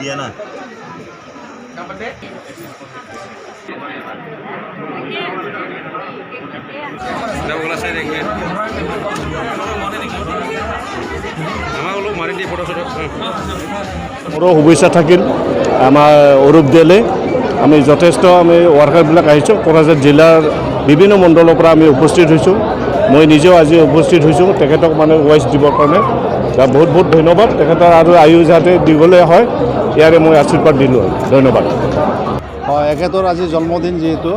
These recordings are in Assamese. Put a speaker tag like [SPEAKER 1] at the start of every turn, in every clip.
[SPEAKER 1] dia na.
[SPEAKER 2] মোৰো শুভেচ্ছা থাকিল আমাৰ অৰূপ দিয়ালে আমি যথেষ্ট আমি ৱাৰ্কাৰবিলাক আহিছোঁ কোকৰাঝাৰ জিলাৰ বিভিন্ন মণ্ডলৰ পৰা আমি উপস্থিত হৈছোঁ মই নিজেও আজি উপস্থিত হৈছোঁ তেখেতক মানে ভইচ দিবৰ কাৰণে বহুত বহুত ধন্যবাদ তেখেতৰ আৰু আয়ু যাতে দীঘলীয়া হয় ইয়াৰে মই আশীৰ্বাদ দিলোঁ ধন্যবাদ
[SPEAKER 3] হয় এখেতৰ আজি জন্মদিন যিহেতু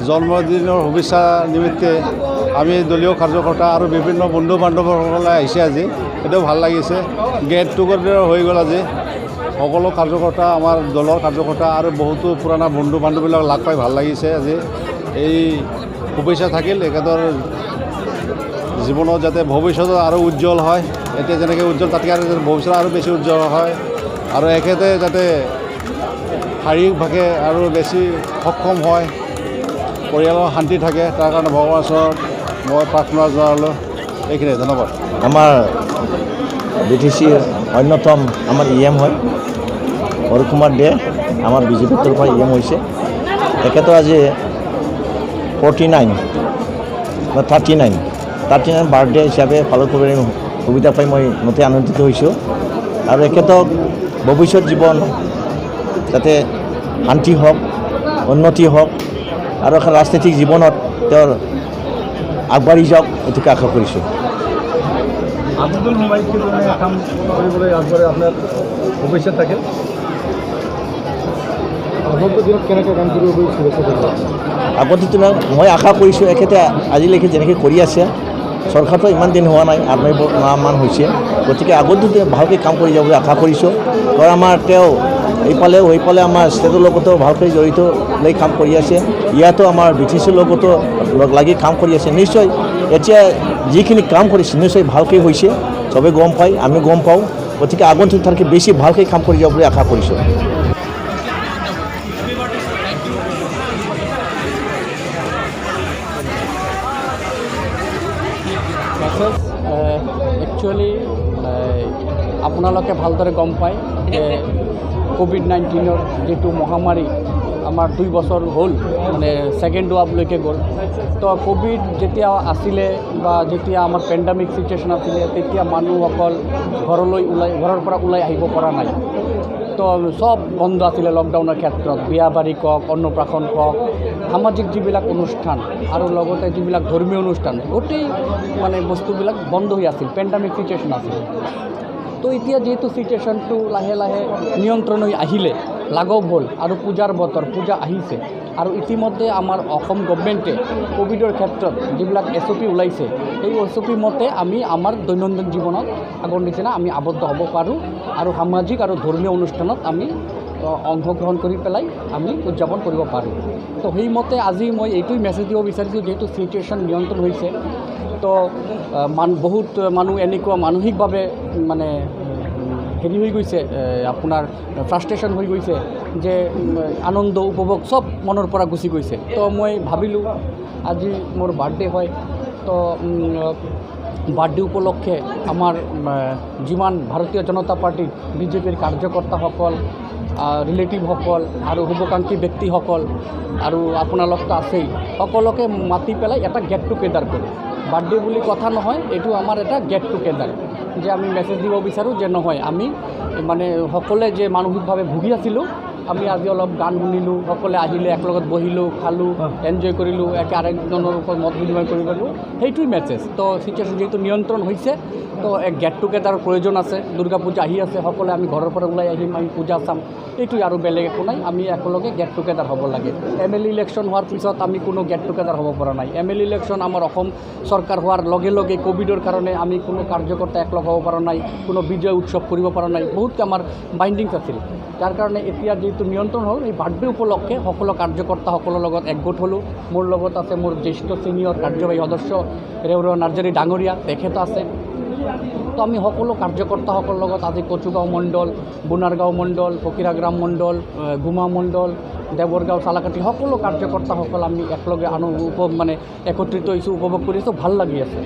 [SPEAKER 3] জন্মদিনৰ শুভেচ্ছা নিমিত্তে আমি দলীয় কাৰ্যকৰ্তা আৰু বিভিন্ন বন্ধু বান্ধৱসকলে আহিছে আজি এইটো ভাল লাগিছে গেট টুগেডাৰ হৈ গ'ল আজি সকলো কাৰ্যকৰ্তা আমাৰ দলৰ কাৰ্যকৰ্তা আৰু বহুতো পুৰণা বন্ধু বান্ধৱীবিলাক লাগ পাই ভাল লাগিছে আজি এই শুভেচ্ছা থাকিল এখেতৰ জীৱনত যাতে ভৱিষ্যতে আৰু উজ্জ্বল হয় এতিয়া যেনেকৈ উজ্জ্বল তাতকৈ আৰু ভৱিষ্যত আৰু বেছি উজ্জ্বল হয় আৰু এখেতে যাতে শাৰীৰিকভাৱে আৰু বেছি সক্ষম হয় পৰিয়ালৰ শান্তি থাকে তাৰ কাৰণে ভগৱানৰ ওচৰত মই প্ৰাৰ্থনা জনালোঁ এইখিনিয়ে ধন্যবাদ
[SPEAKER 1] আমাৰ বিটিচিৰ অন্যতম আমাৰ ইএম হয় অৰুপ কুমাৰ দে আমাৰ বিজেপিৰ তৰফৰ ইএম হৈছে তেখেতৰ আজি 39 বাৰ্থডে হিচাপে পালন কৰি সুবিধা পাই মই নথৈ আনন্দিত হৈছোঁ আৰু এখেতক ভৱিষ্যত জীৱন যাতে শান্তি হওক উন্নতি হওক আৰু ৰাজনৈতিক জীৱনত তেওঁৰ আগবাঢ়ি যাওক এইটোকে আশা কৰিছোঁ
[SPEAKER 4] আব্দুল হুমায়ুনকে কাম কৰিবলৈ আগবাঢ়ি আপোনাৰ ভৱিষ্যত থাকিল আগন্তুক দিনত কেনেকৈ কাম কৰিব
[SPEAKER 1] আগন্তুক দিনত মই আশা কৰিছোঁ এখেতে আজিলৈকে যেনেকৈ কৰি আছে চৰকাৰটো ইমান দিন হোৱা নাই 8 মাহমান হৈছে গতিকে আগন্তুক দিনত ভালকৈ কাম কৰি যাবলৈ আশা কৰিছোঁ কাৰণ আমাৰ তেওঁ এইফালেও সেইফালে আমাৰ ষ্টেটৰ লগতো ভালকৈ জড়িত লৈ কাম কৰি আছে ইয়াতো আমাৰ বিটিচিৰ লগতো লাগি কাম কৰি আছে নিশ্চয় এতিয়া যিখিনি কাম কৰিছে নিশ্চয় ভালকৈ হৈছে চবে গম পায় আমি গম পাওঁ গতিকে আগন্তুক তাতকৈ বেছি ভালকৈ কাম কৰি যাব বুলি আশা কৰিছোঁ
[SPEAKER 5] একচুৱেলি আপোনালোকে ভালদৰে গম পায় যে কোভিড-19ৰ যিটো মহামাৰী আমাৰ 2 বছৰ হ'ল মানে ছেকেণ্ড ৱেভলৈকে গ'ল তো কোভিড যেতিয়া আছিলে বা যেতিয়া আমাৰ পেণ্ডামিক চিটুৱেশ্যন আছিলে তেতিয়া মানুহসকল ঘৰৰ পৰা ওলাই আহিব পৰা নাই তো সব বন্ধ আছিলে লকডাউনৰ ক্ষেত্ৰত বিয়া বাৰী কওক অন্নপ্ৰাশন কওক সামাজিক যিবিলাক অনুষ্ঠান আৰু লগতে যিবিলাক ধৰ্মীয় অনুষ্ঠান গোটেই মানে বস্তুবিলাক বন্ধ হৈ আছিল পেণ্ডামিক চিটুৱেশ্যন আছিল তো এতিয়া যিহেতু চিটুৱেশ্যনটো লাহে লাহে নিয়ন্ত্ৰণ হৈ আহিলে লাঘৱ হ'ল আৰু পূজাৰ বতৰ পূজা আহিছে আৰু ইতিমধ্যে আমাৰ অসম গভৰ্ণমেণ্টে কোভিডৰ ক্ষেত্ৰত যিবিলাক SOP ওলাইছে সেই SOP মতে আমি আমাৰ দৈনন্দিন জীৱনত আগৰ নিচিনা আমি আবদ্ধ হ'ব পাৰোঁ আৰু সামাজিক আৰু ধৰ্মীয় অনুষ্ঠানত আমি অংশগ্ৰহণ কৰি পেলাই আমি উদযাপন কৰিব পাৰোঁ তো সেইমতে আজি মই এইটোৱে মেছেজ দিব বিচাৰিছোঁ যিহেতু চিটুৱেশ্যন নিয়ন্ত্ৰণ হৈছে তো বহুত মানুহ এনেকুৱা মানসিকভাৱে মানে হেৰি হৈ গৈছে আপোনাৰ ফ্ৰাষ্ট্ৰেশ্যন হৈ গৈছে যে আনন্দ উপভোগ চব মনৰ পৰা গুচি গৈছে তো মই ভাবিলোঁ আজি মোৰ বাৰ্থডে হয় তো বাৰ্থডে উপলক্ষে আমাৰ যিমান ভাৰতীয় জনতা পাৰ্টিৰ বিজেপিৰ কাৰ্যকৰ্তাসকল ৰিলেটিভসকল আৰু শুভাকাংক্ষী ব্যক্তিসকল আৰু আপোনালোকতো আছেই সকলোকে মাতি পেলাই এটা গেট টুগেডাৰ কৰোঁ বাৰ্থডে বুলি কথা নহয় এইটো আমাৰ এটা গেট টুগেডাৰ যে আমি মেছেজ দিব বিচাৰোঁ যে নহয় আমি মানে সকলোৱে যে মানসিকভাৱে ভুগি আছিলোঁ আমি আজি অলপ গান শুনিলোঁ সকলোৱে আহিলে একেলগত বহিলোঁ খালোঁ এনজয় কৰিলোঁ একে আৰেকজনৰ ওপৰত মত বিনিময় কৰিব পাৰিলোঁ সেইটোৱে মেছেজ তো চিটুৱেশ্যন যিহেতু নিয়ন্ত্ৰণ হৈছে তো এক গেট টুগেডাৰৰ প্ৰয়োজন আছে দুৰ্গা পূজা আহি আছে সকলোৱে আমি ঘৰৰ পৰা ওলাই আহিম আমি পূজা চাম এইটোৱে আৰু বেলেগ একো নাই আমি একেলগে গেট টুগেডাৰ হ'ব লাগে MLA ইলেকশ্যন হোৱাৰ পিছত আমি কোনো গেট টুগেডাৰ হ'ব পৰা নাই MLA ইলেকশ্যন আমাৰ অসম চৰকাৰ হোৱাৰ লগে লগে কোভিডৰ কাৰণে আমি কোনো কাৰ্যকৰ্তা একলগ হ'ব পৰা নাই কোনো বিজয় উৎসৱ কৰিব পৰা নাই বহুত আমাৰ বাইণ্ডিংছ আছিল যাৰ কাৰণে এতিয়া যিহেতু নিয়ন্ত্ৰণ হ'ল এই বাৰ্থডে উপলক্ষে সকলো কাৰ্যকৰ্তাসকলৰ লগত একগোট হ'লোঁ মোৰ লগত আছে মোৰ জ্যেষ্ঠ ছিনিয়ৰ কাৰ্যবাহী সদস্য ৰেওৰা নাৰ্জাৰী ডাঙৰীয়া তেখেত আছে তো আমি সকলো কাৰ্যকৰ্তাসকলৰ লগত আজি কচুগাঁও মণ্ডল, বুনাৰগাঁও মণ্ডল, ফকীৰাগ্ৰাম মণ্ডল, গুমা মণ্ডল, দেৱৰগাঁও, চালাকাটি সকলো কাৰ্যকৰ্তাসকল আমি একেলগে একত্ৰিত হৈছোঁ, উপভোগ কৰিছোঁ, ভাল লাগি আছে।